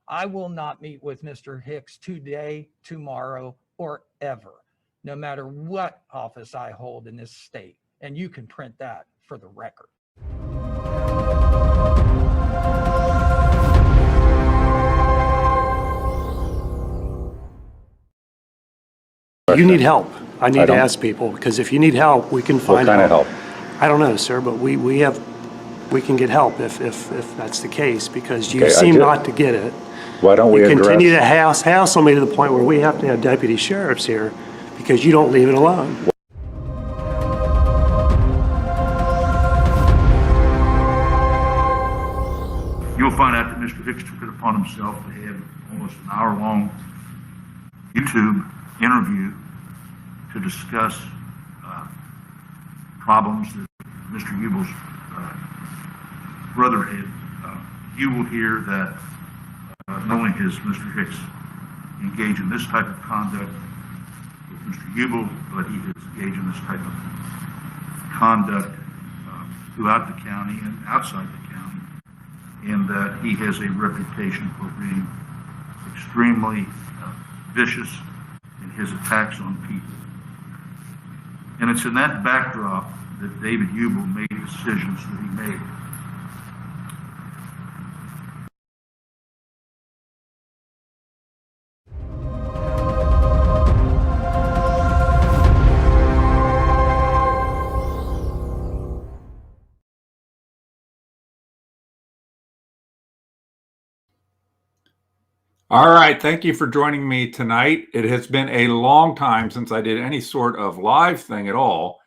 I will not meet with Mr. Hicks today, tomorrow, or ever, no matter what office I hold in this state. And you can print that for the record. You need help. I need to ask people, because if you need help, we can find What kind of help? I don't know, sir, but we can get help if that's the case, because you Okay, seem not to get it. Why don't we You address? continue to hassle me to the point where we have to have deputy sheriffs here because you don't leave it alone. You'll find out that Mr. Hicks took it upon himself to have almost an hour-long YouTube interview to discuss problems that Mr. Ubel's brother had. You will hear that not only has Mr. Hicks engaged in this type of conduct with Mr. Ubel, but he has engaged in this type of conduct throughout the county and outside the county, and that he has a reputation for being extremely vicious in his attacks on people. And it's in that backdrop that David Ubel made decisions that he made. All right, thank you for joining me tonight. It has been a long time since I did any sort of live thing at all,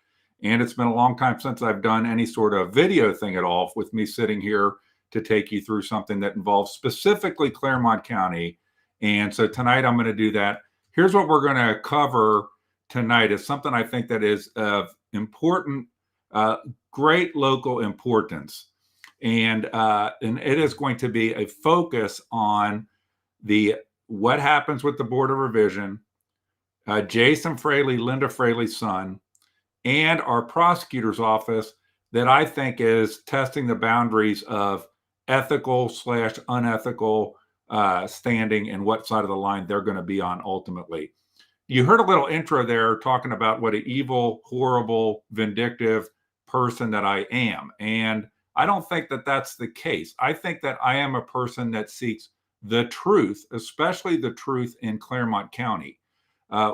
and it's been a long time since I've done any sort of video thing at all with me sitting here to take you through something that involves specifically Claremont County. And so tonight I'm going to do that. Here's what we're going to cover tonight is something I think that is of important, great local importance. And it is going to be a focus on what happens with the Board of Revision, Jason Fraley, Linda Fraley's son, and our prosecutor's office that I think is testing the boundaries of ethical/unethical standing and what side of the line they're going to be on ultimately. You heard a little intro there talking about what an evil, horrible, vindictive person that I am. And I don't think that that's the case. I think that I am a person that seeks the truth, especially the truth in Claremont County,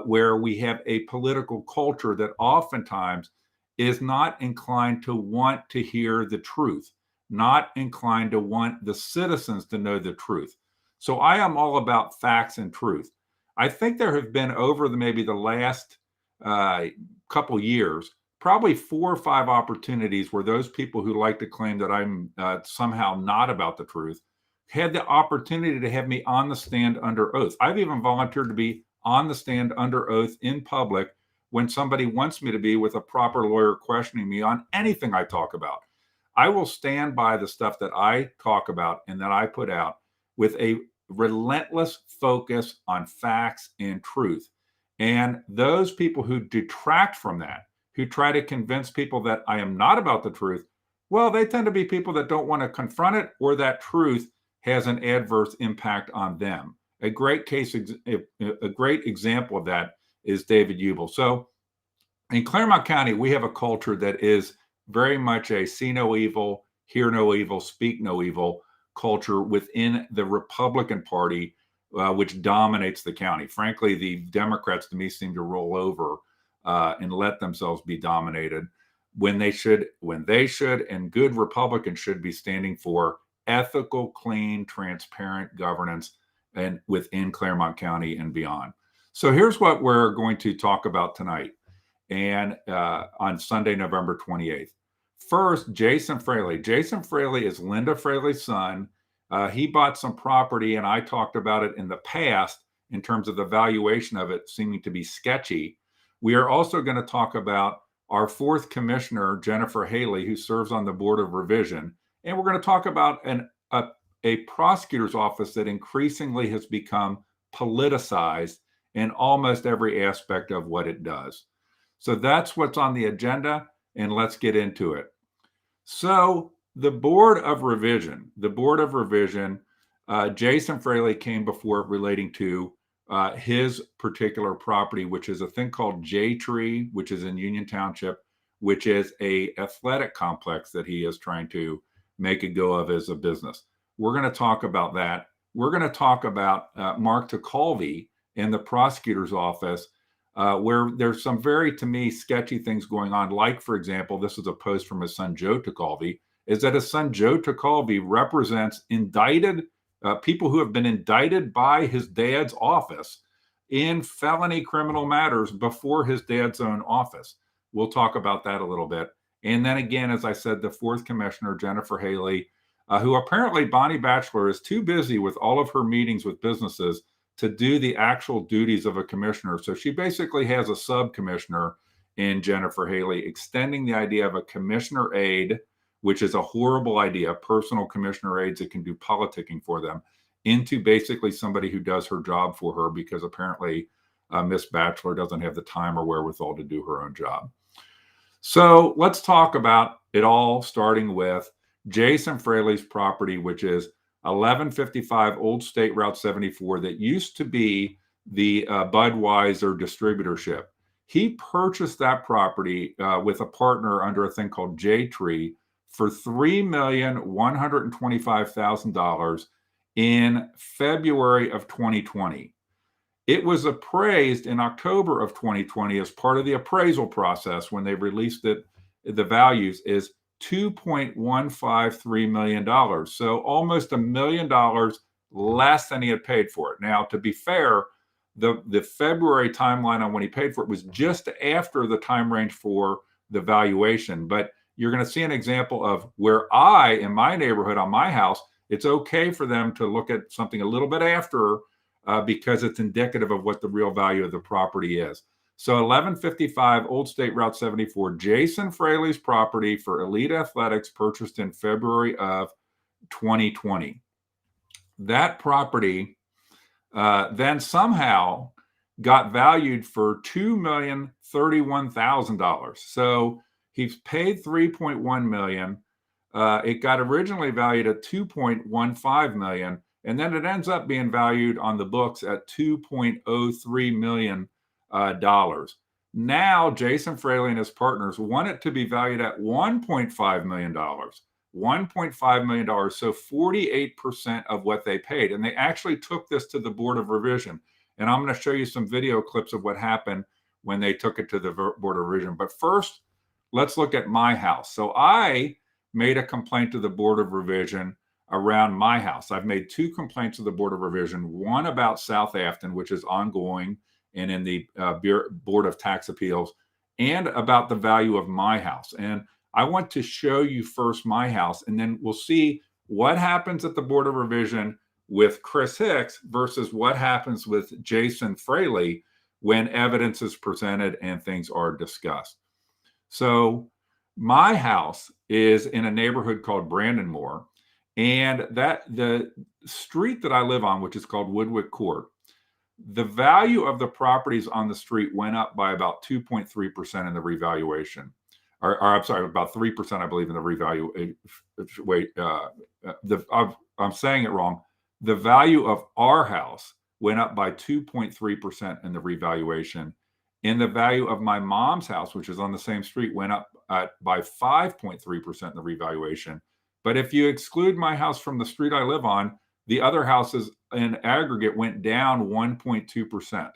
where we have a political culture that oftentimes is not inclined to want to hear the truth, not inclined to want the citizens to know the truth. So I am all about facts and truth. I think there have been over maybe the last couple years, probably 4 or 5 opportunities where those people who like to claim that I'm somehow not about the truth had the opportunity to have me on the stand under oath. I've even volunteered to be on the stand under oath in public when somebody wants me to be, with a proper lawyer questioning me on anything I talk about. I will stand by the stuff that I talk about and that I put out with a relentless focus on facts and truth. And those people who detract from that, who try to convince people that I am not about the truth, well, they tend to be people that don't want to confront it, or that truth has an adverse impact on them. A great example of that is David Ubel. So in Claremont County, we have a culture that is very much a see no evil, hear no evil, speak no evil culture within the Republican Party, which dominates the county. Frankly, the Democrats, to me, seem to roll over and let themselves be dominated when they should, and good Republicans should be standing for ethical, clean, transparent governance and within Claremont County and beyond. So here's what we're going to talk about tonight and on Sunday, November 28th. First, Jason Fraley. Jason Fraley is Linda Fraley's son. He bought some property, and I talked about it in the past in terms of the valuation of it seeming to be sketchy. We are also going to talk about our 4th commissioner, Jennifer Haley, who serves on the Board of Revision. And we're going to talk about a prosecutor's office that increasingly has become politicized in almost every aspect of what it does. So that's what's on the agenda, and let's get into it. So the Board of Revision Jason Fraley came before it relating to his particular property, which is a thing called Jaytree, which is in Union Township, which is a athletic complex that he is trying to make a go of as a business. We're going to talk about that. We're going to talk about Mark Tacalvi in the prosecutor's office, where there's some very, to me, sketchy things going on. Like, for example, this is a post from his son, Joe Tacalvi, is that his son, Joe Tacalvi, represents indicted people who have been indicted by his dad's office in felony criminal matters before his dad's own office. We'll talk about that a little bit. And then again, as I said, the fourth commissioner, Jennifer Haley, who apparently Bonnie Batchelor is too busy with all of her meetings with businesses to do the actual duties of a commissioner. So she basically has a sub-commissioner in Jennifer Haley, extending the idea of a commissioner aide, which is a horrible idea, personal commissioner aides that can do politicking for them, into basically somebody who does her job for her, because apparently Miss Batchelor doesn't have the time or wherewithal to do her own job. So let's talk about it all, starting with Jason Fraley's property, which is 1155 Old State Route 74, that used to be the Budweiser distributorship. He purchased that property with a partner under a thing called Jaytree for $3,125,000 in February of 2020. It was appraised in October of 2020 as part of the appraisal process when they released it. The values is $2.153 million. So almost $1 million less than he had paid for it. Now, to be fair, the February timeline on when he paid for it was just after the time range for the valuation. But you're going to see an example of where in my neighborhood, on my house, it's okay for them to look at something a little bit after because it's indicative of what the real value of the property is. So 1155 Old State Route 74, Jason Fraley's property for Elite Athletics, purchased in February of 2020. That property then somehow got valued for $2,031,000. So he's paid $3.1 million. It got originally valued at $2.15 million, and then it ends up being valued on the books at $2.03 million. Now, Jason Fraley and his partners want it to be valued at $1.5 million. $1.5 million, so 48% of what they paid. And they actually took this to the Board of Revision. And I'm going to show you some video clips of what happened when they took it to the Board of Revision. But first, let's look at my house. So I made a complaint to the Board of Revision around my house. I've made 2 complaints to the Board of Revision, one about South Afton, which is ongoing and in the Board of Tax Appeals, and about the value of my house. And I want to show you first my house, and then we'll see what happens at the Board of Revision with Chris Hicks versus what happens with Jason Fraley when evidence is presented and things are discussed. So my house is in a neighborhood called Brandonmore, and the street that I live on, which is called Woodwick Court, the value of the properties on the street went up by about 2.3% in the revaluation. Or I'm sorry, about 3%, I believe, in the revaluation. I'm saying it wrong. The value of our house went up by 2.3% in the revaluation. And the value of my mom's house, which is on the same street, went up by 5.3% in the revaluation. But if you exclude my house from the street I live on, the other houses in aggregate went down 1.2%.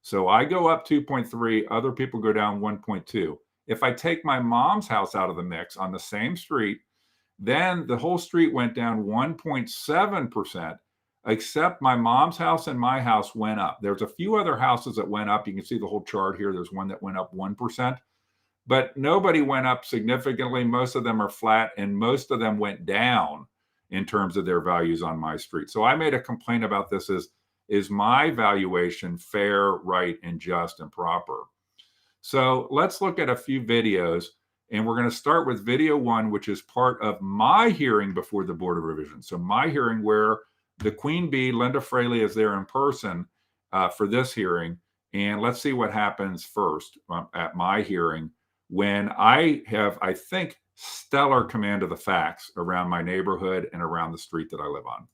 So I go up 2.3, other people go down 1.2. If I take my mom's house out of the mix on the same street, then the whole street went down 1.7%, except my mom's house and my house went up. There's a few other houses that went up. You can see the whole chart here. There's one that went up 1%, but nobody went up significantly. Most of them are flat, and most of them went down in terms of their values on my street. So I made a complaint about this. Is my valuation fair, right, and just and proper? So let's look at a few videos, and we're going to start with video 1, which is part of my hearing before the Board of Revision. So my hearing where the Queen Bee, Linda Fraley, is there in person for this hearing. And let's see what happens first at my hearing when I have, I think, stellar command of the facts around my neighborhood and around the street that I live on.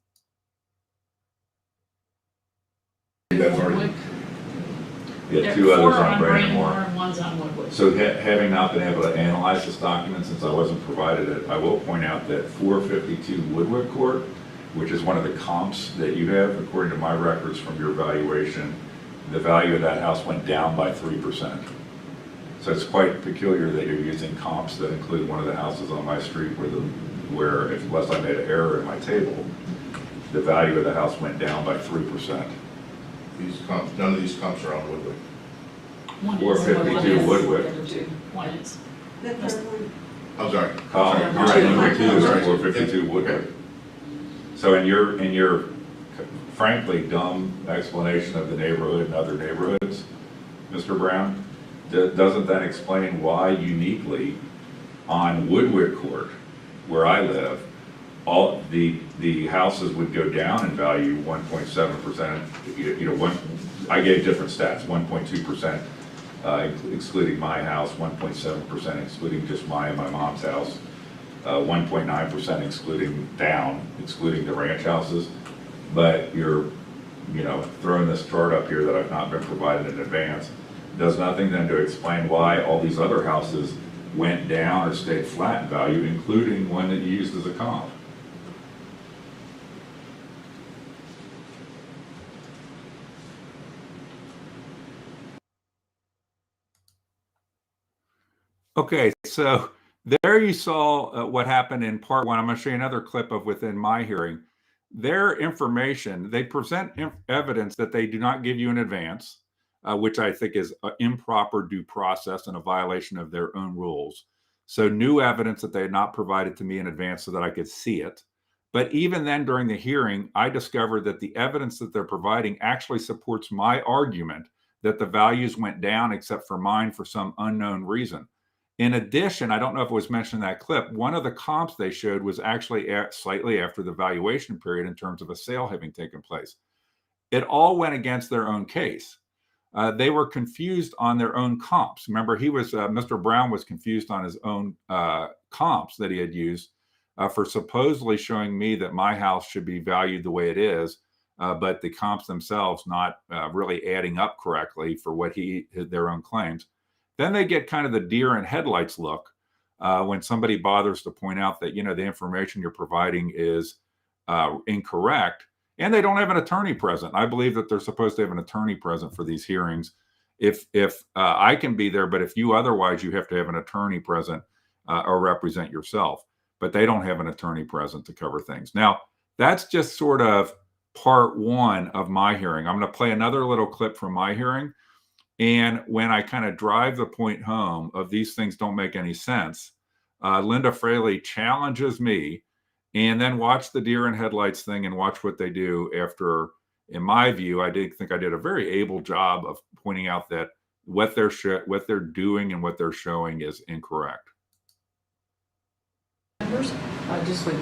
Yeah, two others on Braymore and one's on Woodward. So having not been able to analyze this document since I wasn't provided it, I will point out that 452 Woodward Court, which is one of the comps that you have, according to my records from your valuation, the value of that house went down by 3%. So it's quite peculiar that you're using comps that include one of the houses on my street where unless I made an error in my table, the value of the house went down by 3%. These comps, none of these comps are on Woodward. 452 Woodward. One is. I'm sorry. You're right, number 2 is 452 Woodward. So in your frankly dumb explanation of the neighborhood and other neighborhoods, Mr. Brown, doesn't that explain why uniquely on Woodward Court, where I live, all the houses would go down in value 1.7%. I gave different stats: 1.2%, excluding my house; 1.7%, excluding just my and my mom's house; 1.9%, excluding the ranch houses. But you're, throwing this chart up here that I've not been provided in advance. Does nothing then to explain why all these other houses went down or stayed flat in value, including one that you used as a comp. Okay, so there you saw what happened in part 1. I'm going to show you another clip of within my hearing. Their information, they present evidence that they do not give you in advance, which I think is an improper due process and a violation of their own rules. So new evidence that they had not provided to me in advance so that I could see it. But even then during the hearing, I discovered that the evidence that they're providing actually supports my argument that the values went down except for mine for some unknown reason. In addition, I don't know if it was mentioned in that clip, one of the comps they showed was actually slightly after the valuation period in terms of a sale having taken place. It all went against their own case. They were confused on their own comps. Remember, Mr. Brown was confused on his own comps that he had used for supposedly showing me that my house should be valued the way it is, but the comps themselves not really adding up correctly for what their own claims. Then they get kind of the deer in headlights look when somebody bothers to point out that, the information you're providing is incorrect, and they don't have an attorney present. I believe that they're supposed to have an attorney present for these hearings. If I can be there, but if you otherwise, you have to have an attorney present or represent yourself. But they don't have an attorney present to cover things. Now, that's just sort of part 1 of my hearing. I'm going to play another little clip from my hearing. And when I kind of drive the point home of these things don't make any sense, Linda Fraley challenges me, and then watch the deer in headlights thing and watch what they do after, in my view, I think I did a very able job of pointing out that what they're doing and what they're showing is incorrect. I just would,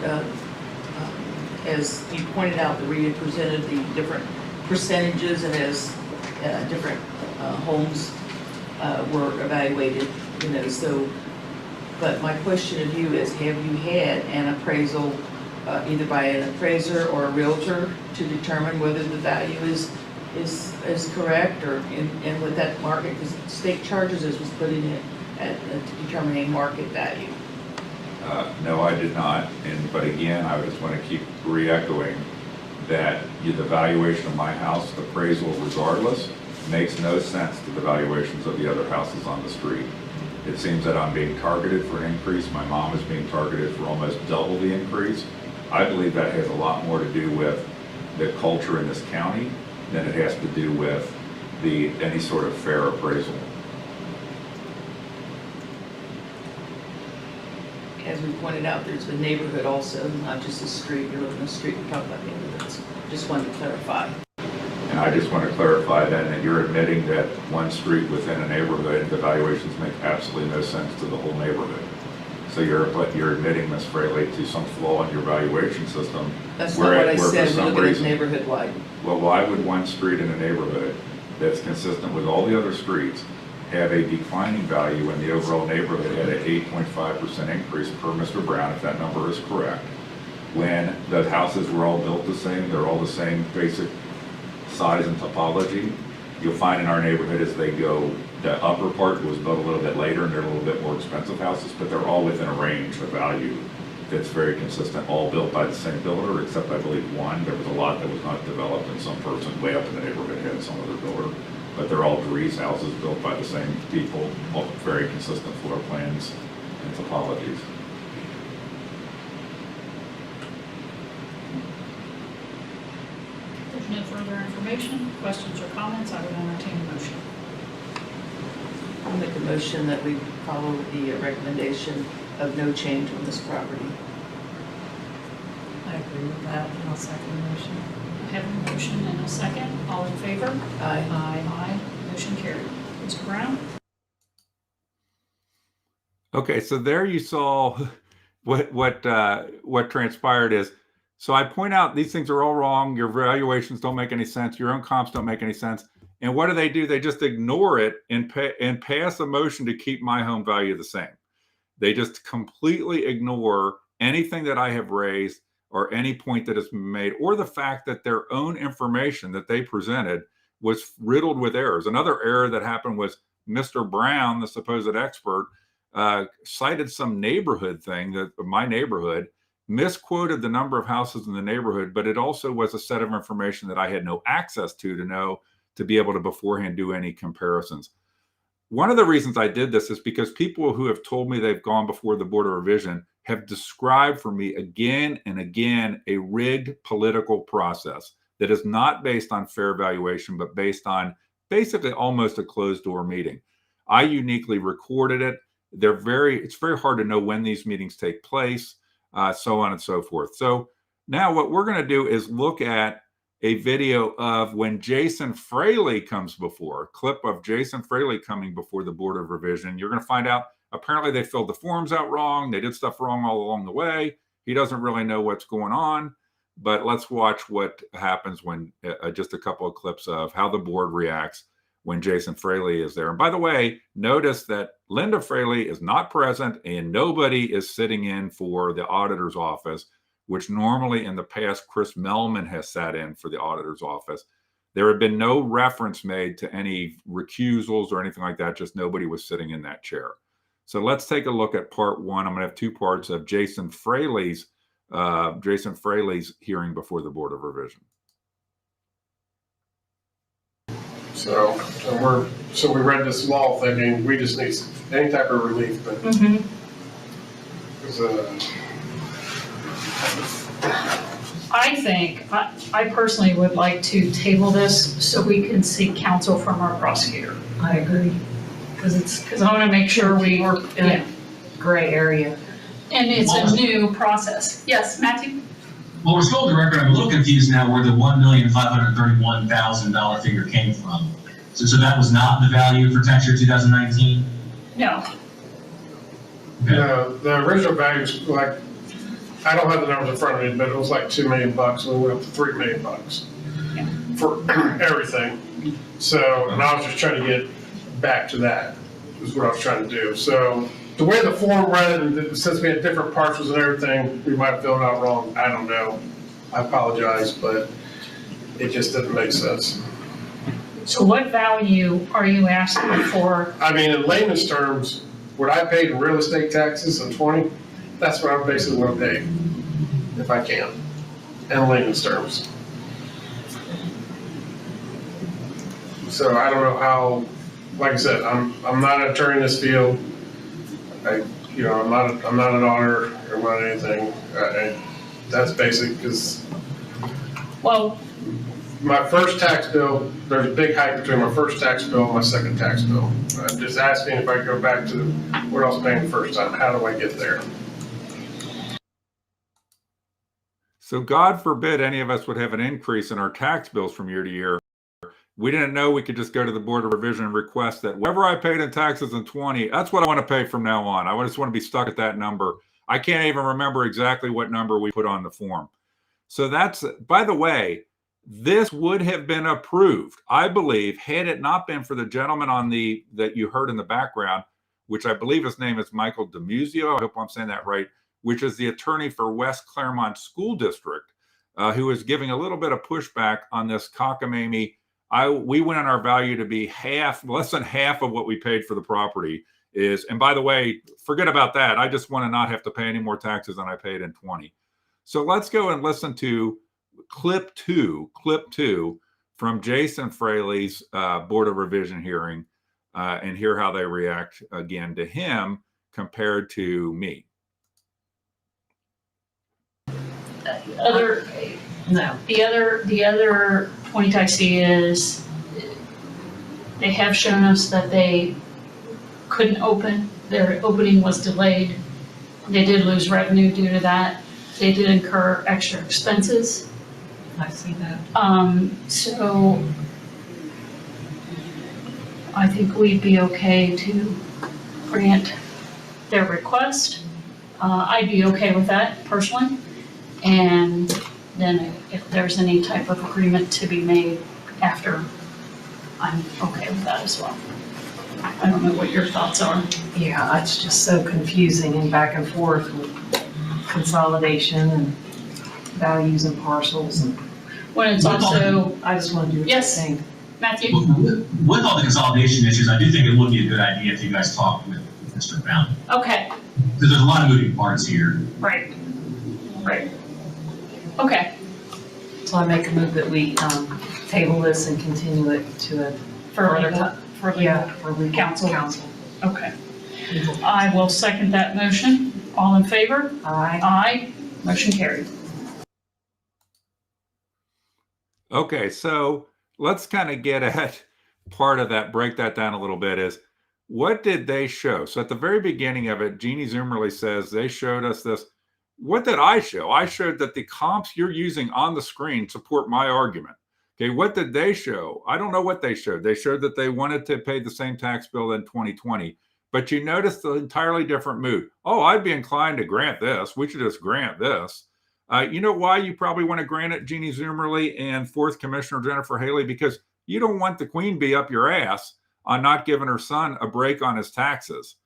as you pointed out, the reader presented the different percentages, and as different homes were evaluated, so, but my question of you is, have you had an appraisal either by an appraiser or a realtor to determine whether the value is correct, or in with that market, because state charges us with putting it at determining market value? No, I did not. But again, I just want to keep re-echoing that the valuation of my house, the appraisal regardless, makes no sense to the valuations of the other houses on the street. It seems that I'm being targeted for an increase. My mom is being targeted for almost double the increase. I believe that has a lot more to do with the culture in this county than it has to do with any sort of fair appraisal. As we pointed out, there's the neighborhood also, not just the street. You're living in the street, we talk about neighborhoods. Just wanted to clarify. And I just want to clarify that you're admitting that one street within a neighborhood, the valuations make absolutely no sense to the whole neighborhood. So you're admitting, Ms. Fraley, to some flaw in your valuation system. That's not what I said. We're looking at neighborhood-wide. Well, why would one street in a neighborhood that's consistent with all the other streets have a declining value when the overall neighborhood had an 8.5% increase per Mr. Brown, if that number is correct, when the houses were all built the same, they're all the same basic size and topology, You'll find in our neighborhood as they go, the upper part was built a little bit later and they're a little bit more expensive houses, but they're all within a range of value that's very consistent, all built by the same builder, except I believe one. There was a lot that was not developed and some person way up in the neighborhood had some other builder. But they're all Dries houses built by the same people, all very consistent floor plans and topologies. If there's no further information, questions or comments, I would entertain a motion. I'll make a motion that we follow the recommendation of no change on this property. I agree with that, and I'll second the motion. I have a motion and a second. All in favor? Aye. Aye. Motion carried. Mr. Brown? Okay, so there you saw what transpired is, so I point out these things are all wrong. Your valuations don't make any sense. Your own comps don't make any sense. And what do? They just ignore it and pass a motion to keep my home value the same. They just completely ignore anything that I have raised or any point that has been made, or the fact that their own information that they presented was riddled with errors. Another error that happened was Mr. Brown, the supposed expert, cited some neighborhood thing, that my neighborhood, misquoted the number of houses in the neighborhood, but it also was a set of information that I had no access to know, to be able to beforehand do any comparisons. One of the reasons I did this is because people who have told me they've gone before the Board of Revision have described for me again and again a rigged political process that is not based on fair valuation, but based on basically almost a closed door meeting. I uniquely recorded it. It's very hard to know when these meetings take place, so on and so forth. So now what we're going to do is look at a video of when Jason Fraley comes before, a clip of Jason Fraley coming before the Board of Revision. You're going to find out, apparently they filled the forms out wrong. They did stuff wrong all along the way. He doesn't really know what's going on, but let's watch what happens when just a couple of clips of how the board reacts when Jason Fraley is there. And by the way, notice that Linda Fraley is not present and nobody is sitting in for the auditor's office, which normally in the past, Chris Melman has sat in for the auditor's office. There had been no reference made to any recusals or anything like that, just nobody was sitting in that chair. So let's take a look at part one. I'm going to have two parts of Jason Fraley's hearing before the Board of Revision. So we read this law thinking we just need any type of relief, but I think, I personally would like to table this so we can seek counsel from our prosecutor. I agree, Because I want to make sure we work in a gray area. and it's a new process. Yes, Matthew? Well, we're still on the record. I'm a little confused now where the $1,531,000 figure came from. So that was not the value for tax year 2019? No. the original value is like, I don't have the numbers in front of me, but it was like $2 million. We went up to $3 million for everything. So, and I was just trying to get back to that, is what I was trying to do. So the way the form read, and since we had different parcels and everything, we might have filled it out wrong. I don't know. I apologize, but it just didn't make sense. So what value are you asking for? I mean, in layman's terms, what I paid in real estate taxes in 20, that's what I'm basically going to pay, if I can, in layman's terms. So I don't know how, like I said, I'm not an attorney in this field. I'm not an auditor or not anything. That's basic, because Well, my first tax bill, there's a big hike between my first tax bill and my second tax bill. I'm just asking if I go back to what I was paying the first time. How do I get there? So God forbid any of us would have an increase in our tax bills from year to year. We didn't know we could just go to the Board of Revision and request that whatever I paid in taxes in 20, that's what I want to pay from now on. I just want to be stuck at that number. I can't even remember exactly what number we put on the form. So that's, by the way, this would have been approved, I believe, had it not been for the gentleman that you heard in the background, which I believe his name is Michael DeMuzio. I hope I'm saying that right, which is the attorney for West Claremont School District, who is giving a little bit of pushback on this cockamamie We went on our value to be less than half of what we paid for the property is. And by the way, forget about that. I just want to not have to pay any more taxes than I paid in 20. So let's go and listen to clip two from Jason Fraley's Board of Revision hearing and hear how they react again to him compared to me. The other point I see is they have shown us that they couldn't open. Their opening was delayed. They did lose revenue due to that. They did incur extra expenses. I see that. So I think we'd be okay to grant their request. I'd be okay with that personally. And then if there's any type of agreement to be made after, I'm okay with that as well. I don't know what your thoughts are. Yeah, it's just so confusing and back and forth with consolidation and values and parcels and. When it's also, I just want to do what you're saying. Matthew? With all the consolidation issues, I do think it would be a good idea if you guys talk with Mr. Brown. Okay, Because there's a lot of moving parts here. right. Okay, So I make a move that we table this and continue it to a for further legal, time. for legal. Yeah, for legal Counsel. counsel. Okay. I will second that motion. All in favor? Aye. Aye. Motion carried. Okay, so let's kind of get at part of that, break that down a little bit is what did they show? So at the very beginning of it, Jeannie Zoomerly says they showed us this. What did I show? I showed that the comps you're using on the screen support my argument. Okay, what did they show? I don't know what they showed. They showed that they wanted to pay the same tax bill in 2020, but you notice the entirely different mood. Oh, I'd be inclined to grant this. We should just grant this. You know why you probably want to grant it, Jeannie Zoomerly and 4th Commissioner Jennifer Haley? Because you don't want the queen bee up your ass on not giving her son a break on his taxes.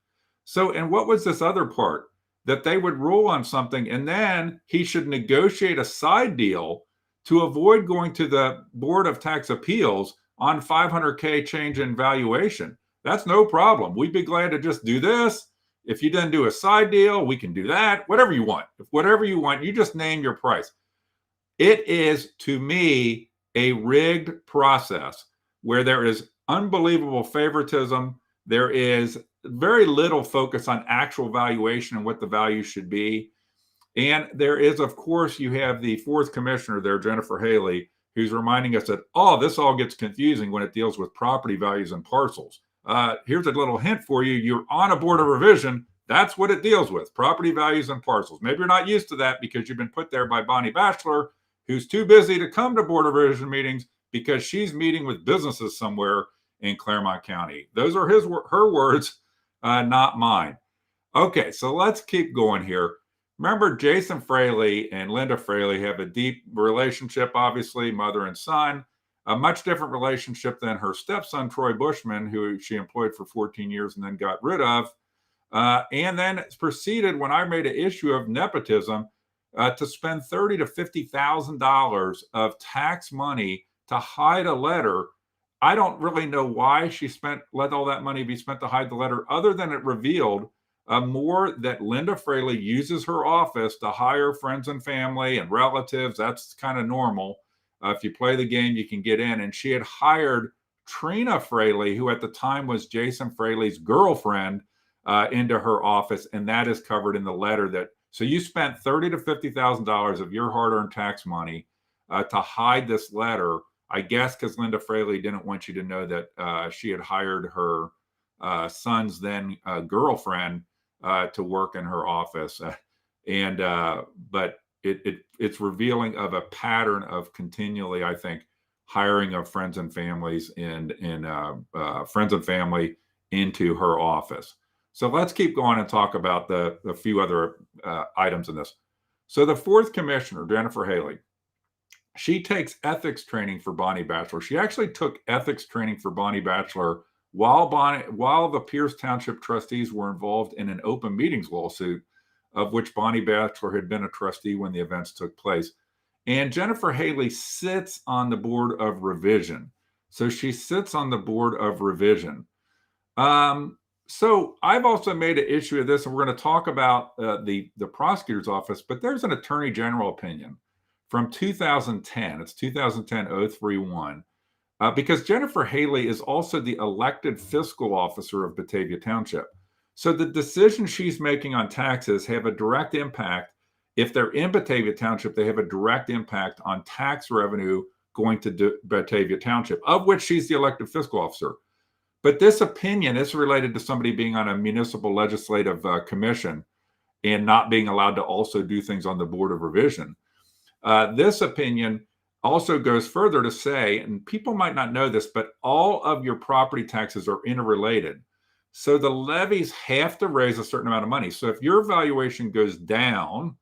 So, and what was this other part? That they would rule on something and then he should negotiate a side deal to avoid going to the Board of Tax Appeals on $500K change in valuation. That's no problem. We'd be glad to just do this. If you didn't do a side deal, we can do that. Whatever you want. Whatever you want, you just name your price. It is, to me, a rigged process where there is unbelievable favoritism. There is very little focus on actual valuation and what the value should be. And there is, of course, you have the 4th Commissioner there, Jennifer Haley, who's reminding us that, oh, this all gets confusing when it deals with property values and parcels. Here's a little hint for you. You're on a Board of Revision. That's what it deals with, property values and parcels. Maybe you're not used to that because you've been put there by Bonnie Batchelor, who's too busy to come to Board of Revision meetings because she's meeting with businesses somewhere in Claremont County. Those are her words, not mine. Okay, so let's keep going here. Remember, Jason Fraley and Linda Fraley have a deep relationship, obviously, mother and son. A much different relationship than her stepson, Troy Bushman, who she employed for 14 years and then got rid of. And then it's proceeded, when I made an issue of nepotism, to spend $30,000 to $50,000 of tax money to hide a letter. I don't really know why she let all that money be spent to hide the letter, other than it revealed more that Linda Fraley uses her office to hire friends and family and relatives. That's kind of normal. If you play the game, you can get in. And she had hired Trina Fraley, who at the time was Jason Fraley's girlfriend, into her office. And that is covered in the letter that, so you spent $30,000 to $50,000 of your hard-earned tax money to hide this letter, I guess, because Linda Fraley didn't want you to know that she had hired her son's then girlfriend to work in her office. But it's revealing of a pattern of continually, I think, hiring of friends and families and friends and family into her office. So let's keep going and talk about the few other items in this. So the 4th Commissioner, Jennifer Haley, she takes ethics training for Bonnie Batchelor. She actually took ethics training for Bonnie Batchelor while the Pierce Township trustees were involved in an open meetings lawsuit, of which Bonnie Batchelor had been a trustee when the events took place. And Jennifer Haley sits on the Board of Revision. So she sits on the board of revision. So I've also made an issue of this, and we're going to talk about the prosecutor's office, but there's an attorney general opinion from 2010. It's 2010-031. Because Jennifer Haley is also the elected fiscal officer of Batavia Township. So the decisions she's making on taxes have a direct impact. If they're in Batavia Township, they have a direct impact on tax revenue going to Batavia Township, of which she's the elected fiscal officer. But this opinion is related to somebody being on a municipal legislative commission and not being allowed to also do things on the Board of Revision. This opinion also goes further to say, and people might not know this, but all of your property taxes are interrelated. So the levies have to raise a certain amount of money. So if your valuation goes down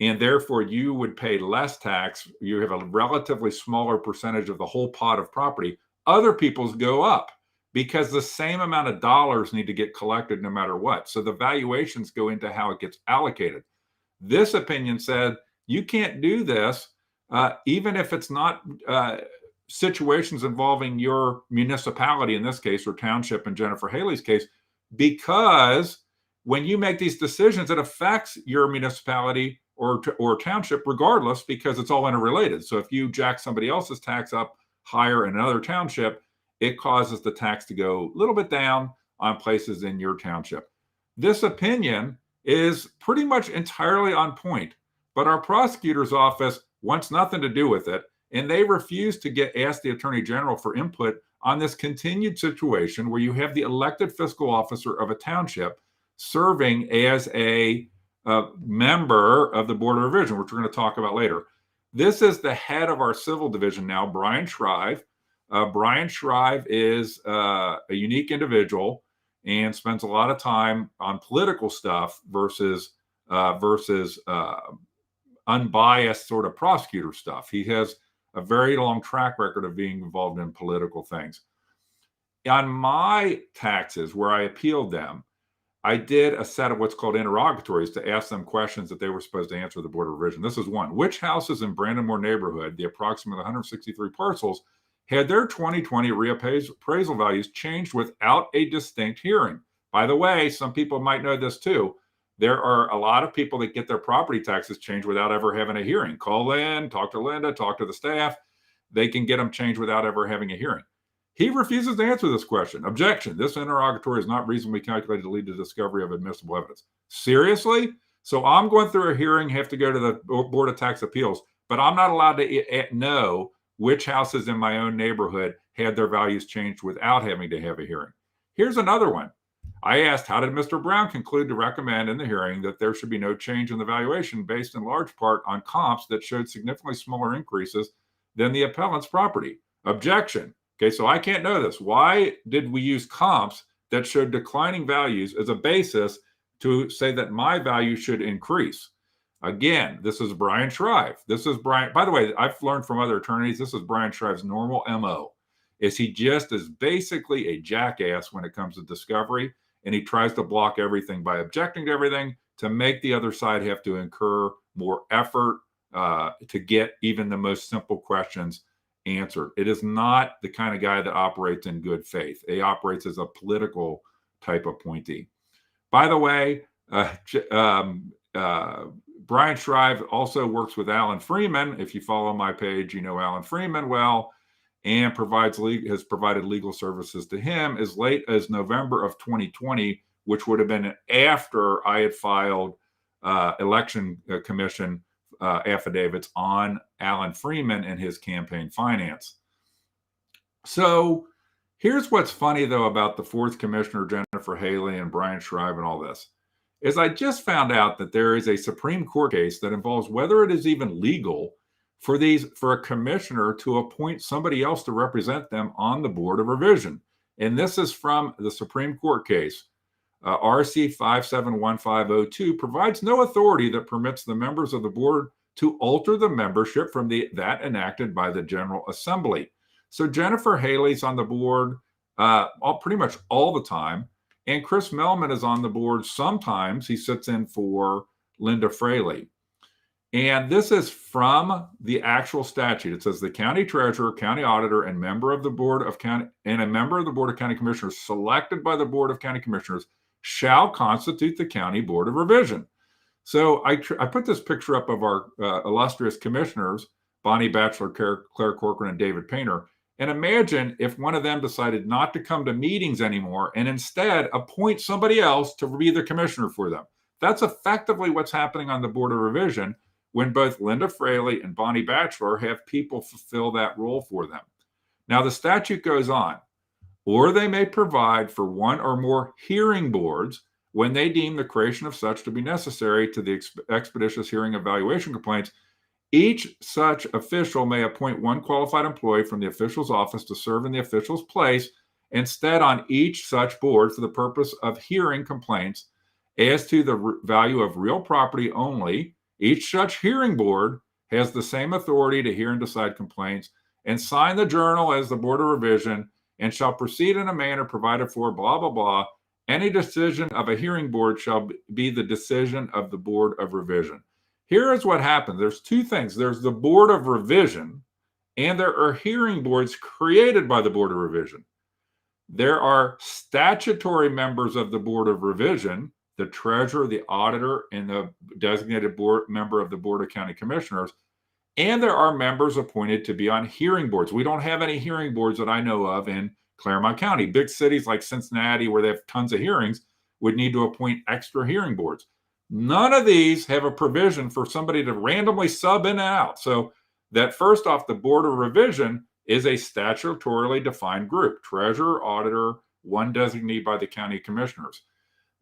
and therefore you would pay less tax, you have a relatively smaller percentage of the whole pot of property, other people's go up because the same amount of dollars need to get collected no matter what. So the valuations go into how it gets allocated. This opinion said you can't do this even if it's not situations involving your municipality in this case, or township in Jennifer Haley's case, because when you make these decisions, it affects your municipality or township regardless, because it's all interrelated. So if you jack somebody else's tax up higher in another township, it causes the tax to go a little bit down on places in your township. This opinion is pretty much entirely on point, but our prosecutor's office wants nothing to do with it, and they refuse to ask the Attorney General for input on this continued situation where you have the elected fiscal officer of a township serving as a member of the Board of Revision, which we're going to talk about later. This is the head of our civil division now, Brian Shrive. Brian Shrive is a unique individual and spends a lot of time on political stuff versus unbiased sort of prosecutor stuff. He has a very long track record of being involved in political things. On my taxes, where I appealed them, I did a set of what's called interrogatories to ask them questions that they were supposed to answer the Board of Revision. This is one. Which houses in Brandonmore neighborhood, the approximate 163 parcels, had their 2020 reappraisal values changed without a distinct hearing? By the way, some people might know this too. There are a lot of people that get their property taxes changed without ever having a hearing. Call in, talk to Linda, talk to the staff. They can get them changed without ever having a hearing. He refuses to answer this question. Objection. This interrogatory is not reasonably calculated to lead to discovery of admissible evidence. Seriously? So I'm going through a hearing, have to go to the Board of Tax Appeals, but I'm not allowed to know which houses in my own neighborhood had their values changed without having to have a hearing. Here's another one. I asked, how did Mr. Brown conclude to recommend in the hearing that there should be no change in the valuation based in large part on comps that showed significantly smaller increases than the appellant's property? Objection. Okay, so I can't know this. Why did we use comps that showed declining values as a basis to say that my value should increase? Again, this is Brian Shrive. This is Brian. By the way, I've learned from other attorneys, this is Brian Shrive's normal MO, is he just is basically a jackass when it comes to discovery. And he tries to block everything by objecting to everything to make the other side have to incur more effort to get even the most simple questions answered. It is not the kind of guy that operates in good faith. He operates as a political type appointee. By the way, Brian Shrive also works with Alan Freeman. If you follow my page, you know Alan Freeman well, and has provided legal services to him as late as November of 2020, which would have been after I had filed election commission affidavits on Alan Freeman and his campaign finance. So here's what's funny, though, about the fourth commissioner, Jennifer Haley, and Brian Shrive and all this, is I just found out that there is a Supreme Court case that involves whether it is even legal for a commissioner to appoint somebody else to represent them on the Board of Revision. And this is from the Supreme Court case. RC 571502 provides no authority that permits the members of the board to alter the membership from that enacted by the General Assembly. So Jennifer Haley's on the board pretty much all the time, and Chris Mellman is on the board sometimes. He sits in for Linda Fraley. And this is from the actual statute. It says the county treasurer, county auditor, and member of the board of county and a member of the board of county commissioners selected by the board of county commissioners shall constitute the county board of revision. So I put this picture up of our illustrious commissioners, Bonnie Batchelor, Claire Corcoran, and David Painter. And imagine if one of them decided not to come to meetings anymore and instead appoint somebody else to be the commissioner for them. That's effectively what's happening on the board of revision when both Linda Fraley and Bonnie Batchelor have people fulfill that role for them. Now, the statute goes on, or they may provide for one or more hearing boards when they deem the creation of such to be necessary to the expeditious hearing of valuation complaints. Each such official may appoint one qualified employee from the official's office to serve in the official's place instead on each such board for the purpose of hearing complaints as to the value of real property only. Each such hearing board has the same authority to hear and decide complaints and sign the journal as the board of revision and shall proceed in a manner provided for blah, blah, blah. Any decision of a hearing board shall be the decision of the board of revision. Here is what happens. There's two things. There's the board of revision, and there are hearing boards created by the board of revision. There are statutory members of the board of revision, the treasurer, the auditor, and the designated board member of the board of county commissioners. And there are members appointed to be on hearing boards. We don't have any hearing boards that I know of in Claremont County. Big cities like Cincinnati, where they have tons of hearings, would need to appoint extra hearing boards. None of these have a provision for somebody to randomly sub in and out. So that first off, the board of revision is a statutorily defined group, treasurer, auditor, one designee by the county commissioners.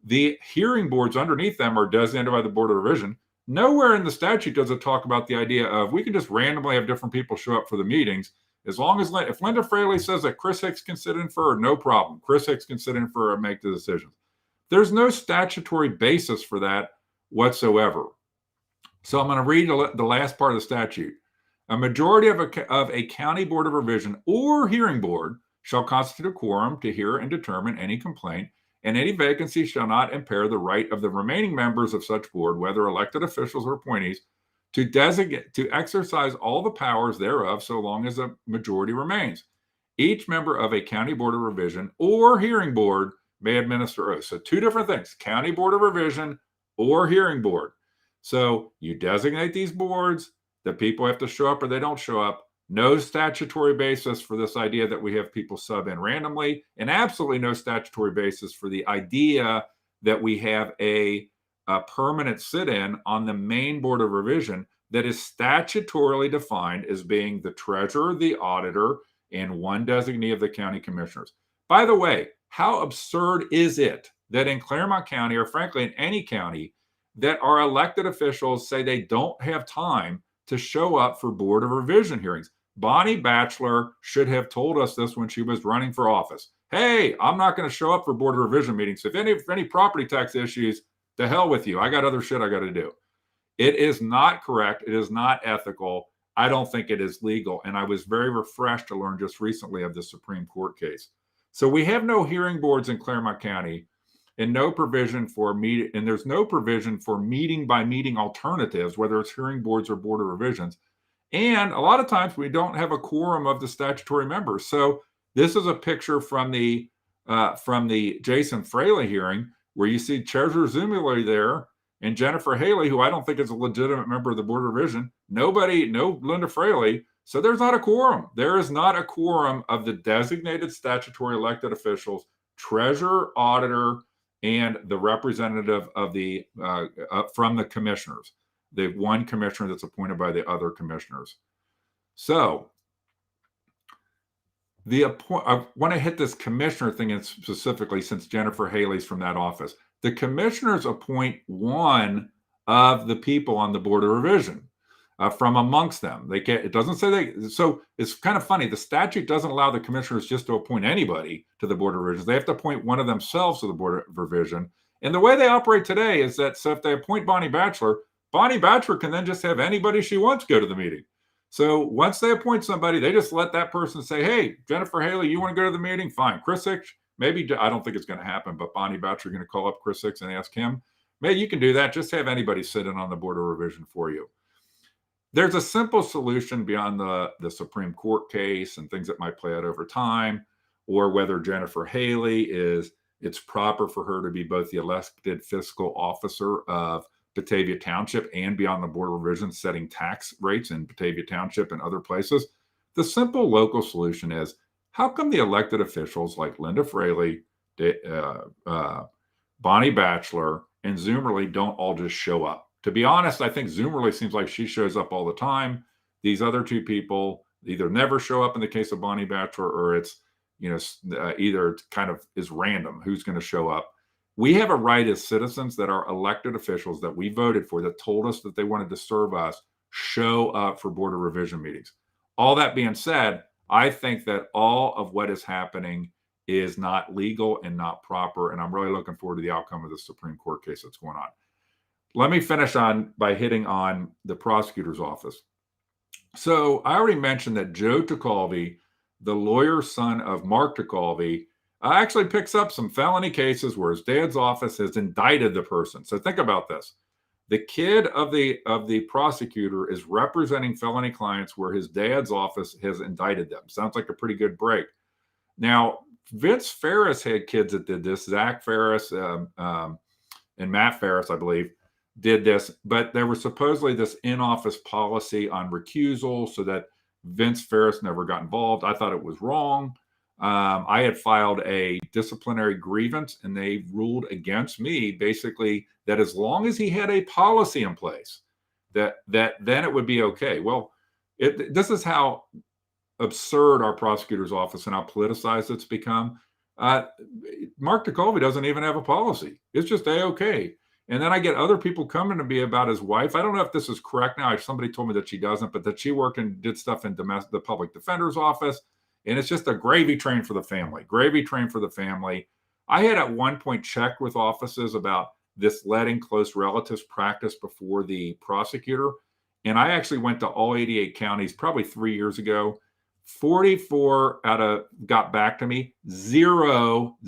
The hearing boards underneath them are designated by the board of revision. Nowhere in the statute does it talk about the idea of we can just randomly have different people show up for the meetings. As long as, if Linda Fraley says that Chris Hicks can sit in for her, no problem. Chris Hicks can sit in for her and make the decisions. There's no statutory basis for that whatsoever. So I'm going to read the last part of the statute. A majority of a county board of revision or hearing board shall constitute a quorum to hear and determine any complaint, and any vacancy shall not impair the right of the remaining members of such board, whether elected officials or appointees, to exercise all the powers thereof so long as a majority remains. Each member of a county board of revision or hearing board may administer oaths. So two different things, county board of revision or hearing board. So you designate these boards, the people have to show up or they don't show up. No statutory basis for this idea that we have people sub in randomly, and absolutely no statutory basis for the idea that we have a permanent sit-in on the main board of revision that is statutorily defined as being the treasurer, the auditor, and one designee of the county commissioners. By the way, how absurd is it that in Claremont County, or frankly in any county, that our elected officials say they don't have time to show up for board of revision hearings? Bonnie Batchelor should have told us this when she was running for office. Hey, I'm not going to show up for board of revision meetings. If any property tax issues, to hell with you. I got other shit I got to do. It is not correct. It is not ethical. I don't think it is legal. And I was very refreshed to learn just recently of the Supreme Court case. So we have no hearing boards in Claremont County, and no provision for and there's no provision for meeting by meeting alternatives, whether it's hearing boards or board of revisions. And a lot of times we don't have a quorum of the statutory members. So this is a picture from the Jason Fraley hearing, where you see Treasurer Zumuli there and Jennifer Haley, who I don't think is a legitimate member of the board of revision. No Linda Fraley. So there's not a quorum. There is not a quorum of the designated statutory elected officials, treasurer, auditor, and the representative of the from the commissioners, the one commissioner that's appointed by the other commissioners. So I want to hit this commissioner thing in specifically, since Jennifer Haley's from that office. The commissioners appoint one of the people on the board of revision from amongst them. They can't. It doesn't say they. So it's kind of funny. The statute doesn't allow the commissioners just to appoint anybody to the board of revision. They have to appoint one of themselves to the board of revision. And the way they operate today is that, so if they appoint Bonnie Batchelor can then just have anybody she wants go to the meeting. So once they appoint somebody, they just let that person say, hey, Jennifer Haley, you want to go to the meeting? Fine. Chris Hicks, maybe, I don't think it's going to happen, but Bonnie Batchelor going to call up Chris Hicks and ask him, maybe you can do that. Just have anybody sit in on the board of revision for you. there's a simple solution beyond the Supreme Court case and things that might play out over time, or whether Jennifer Haley it's proper for her to be both the elected fiscal officer of Batavia Township and be on the Board of Revision setting tax rates in Batavia Township and other places. The simple local solution is, how come the elected officials like Linda Fraley, Bonnie Batchelor, and Zoomerly don't all just show up? To be honest, I think Zoomerly seems like she shows up all the time. These other two people either never show up in the case of Bonnie Batchelor, or it's, either it kind of is random who's going to show up. We have a right as citizens that our elected officials that we voted for, that told us that they wanted to serve us, show up for Board of Revision meetings. All that being said, I think that all of what is happening is not legal and not proper, and I'm really looking forward to the outcome of the Supreme Court case that's going on. Let me finish by hitting on the prosecutor's office. So I already mentioned that Joe Tacalvi, the lawyer's son of Mark Tacalvi, actually picks up some felony cases where his dad's office has indicted the person. So think about this. The kid of the prosecutor is representing felony clients where his dad's office has indicted them. Sounds like a pretty good break. Now, Vince Ferris had kids that did this. Zach Ferris and Matt Ferris, I believe, did this, but there was supposedly this in-office policy on recusal so that Vince Ferris never got involved. I thought it was wrong. I had filed a disciplinary grievance, and they ruled against me, basically, that as long as he had a policy in place, that then it would be okay. Well, this is how absurd our prosecutor's office and how politicized it's become. Mark Tacalvi doesn't even have a policy. It's just A-okay. And then I get other people coming to me about his wife. I don't know if this is correct now. Somebody told me that she doesn't, but that she worked and did stuff in the public defender's office. And it's just a gravy train for the family. Gravy train for the family. I had at one point checked with offices about this letting close relatives practice before the prosecutor. And I actually went to all 88 counties probably 3 years ago. 44 got back to me. Zero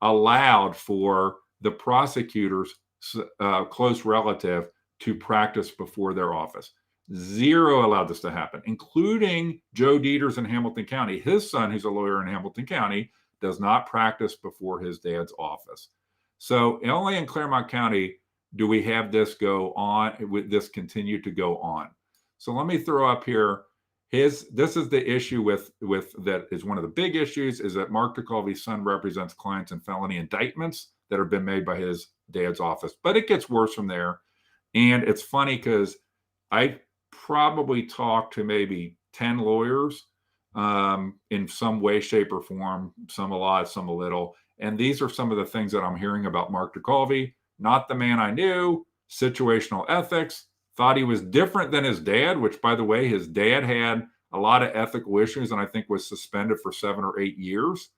allowed for the prosecutor's close relative to practice before their office. Zero allowed this to happen, including Joe Dieters in Hamilton County. His son, who's a lawyer in Hamilton County, does not practice before his dad's office. So only in Claremont County do we have this go on, with this continue to go on. So let me throw up here this is the issue with that is one of the big issues, is that Mark Tacalvi's son represents clients in felony indictments that have been made by his dad's office. But it gets worse from there. And it's funny because I probably talked to maybe 10 lawyers in some way, shape, or form, some a lot, some a little. And these are some of the things that I'm hearing about Mark Tacalvi. Not the man I knew, situational ethics, thought he was different than his dad, which, by the way, his dad had a lot of ethical issues and I think was suspended for 7 or 8 years.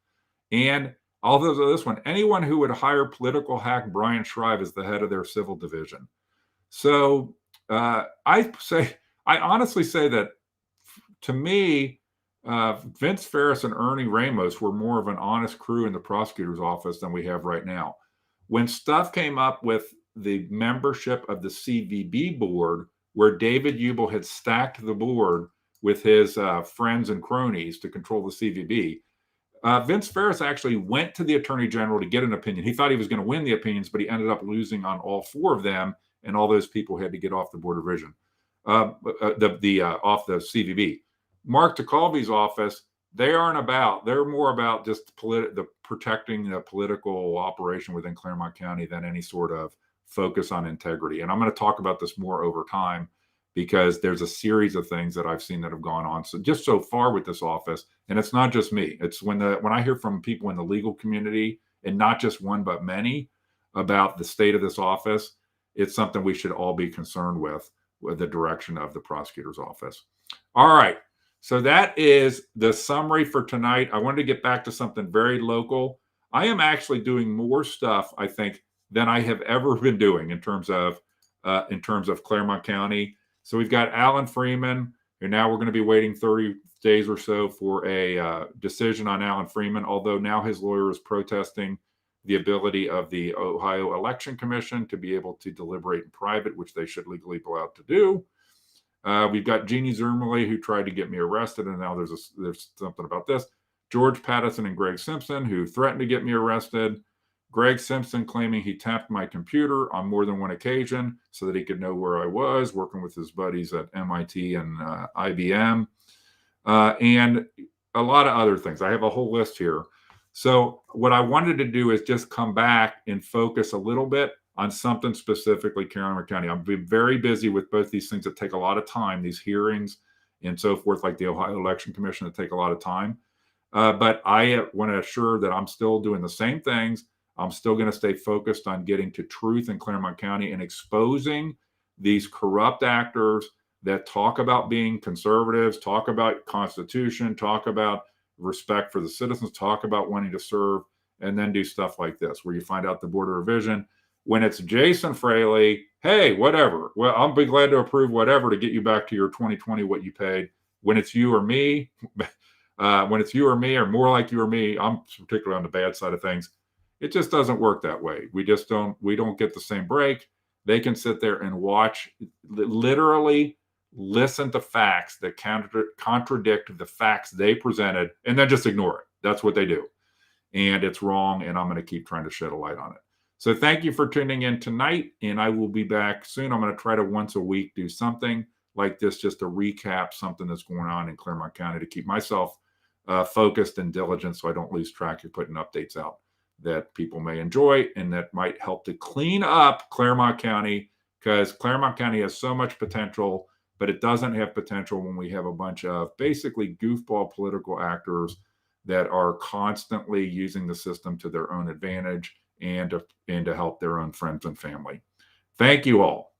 And although this one, anyone who would hire political hack Brian Shrive as the head of their civil division. So I honestly say that, to me, Vince Ferris and Ernie Ramos were more of an honest crew in the prosecutor's office than we have right now. When stuff came up with the membership of the CVB board, where David Ubel had stacked the board with his friends and cronies to control the CVB, Vince Ferris actually went to the Attorney General to get an opinion. He thought he was going to win the opinions, but he ended up losing on all 4 of them, and all those people had to get off the Board of Revision, off the CVB. Mark Tacalvi's office, they're more about just protecting the political operation within Claremont County than any sort of focus on integrity. And I'm going to talk about this more over time, because there's a series of things that I've seen that have gone on. So just so far with this office, and it's not just me. It's when I hear from people in the legal community, and not just one but many, about the state of this office, it's something we should all be concerned with the direction of the prosecutor's office. All right. So that is the summary for tonight. I wanted to get back to something very local. I am actually doing more stuff, I think, than I have ever been doing in terms of Claremont County. So we've got Alan Freeman, and now we're going to be waiting 30 days or so for a decision on Alan Freeman, although now his lawyer is protesting the ability of the Ohio Election Commission to be able to deliberate in private, which they should legally be allowed to do. We've got Jeannie Zermley, who tried to get me arrested, and now there's something about this. George Pattison and Greg Simpson, who threatened to get me arrested. Greg Simpson claiming he tapped my computer on more than one occasion so that he could know where I was, working with his buddies at MIT and IBM, and a lot of other things. I have a whole list here. So what I wanted to do is just come back and focus a little bit on something specifically Cameron County. I've been very busy with both these things that take a lot of time, these hearings and so forth, like the Ohio Election Commission, that take a lot of time. But I want to assure that I'm still doing the same things. I'm still going to stay focused on getting to truth in Claremont County and exposing these corrupt actors that talk about being conservatives, talk about Constitution, talk about respect for the citizens, talk about wanting to serve, and then do stuff like this, where you find out the Board of Revision. When it's Jason Fraley, hey, whatever. Well, I'll be glad to approve whatever to get you back to your 2020 what you paid. When it's you or me, or more like you or me, I'm particularly on the bad side of things. It just doesn't work that way. We don't get the same break. They can sit there and watch, literally listen to facts that contradict the facts they presented, and then just ignore it. That's what they do. And it's wrong, and I'm going to keep trying to shed a light on it. So thank you for tuning in tonight, and I will be back soon. I'm going to try to once a week do something like this, just to recap something that's going on in Claremont County, to keep myself focused and diligent so I don't lose track of putting updates out that people may enjoy and that might help to clean up Claremont County, because Claremont County has so much potential, but it doesn't have potential when we have a bunch of basically goofball political actors that are constantly using the system to their own advantage and to help their own friends and family. Thank you all.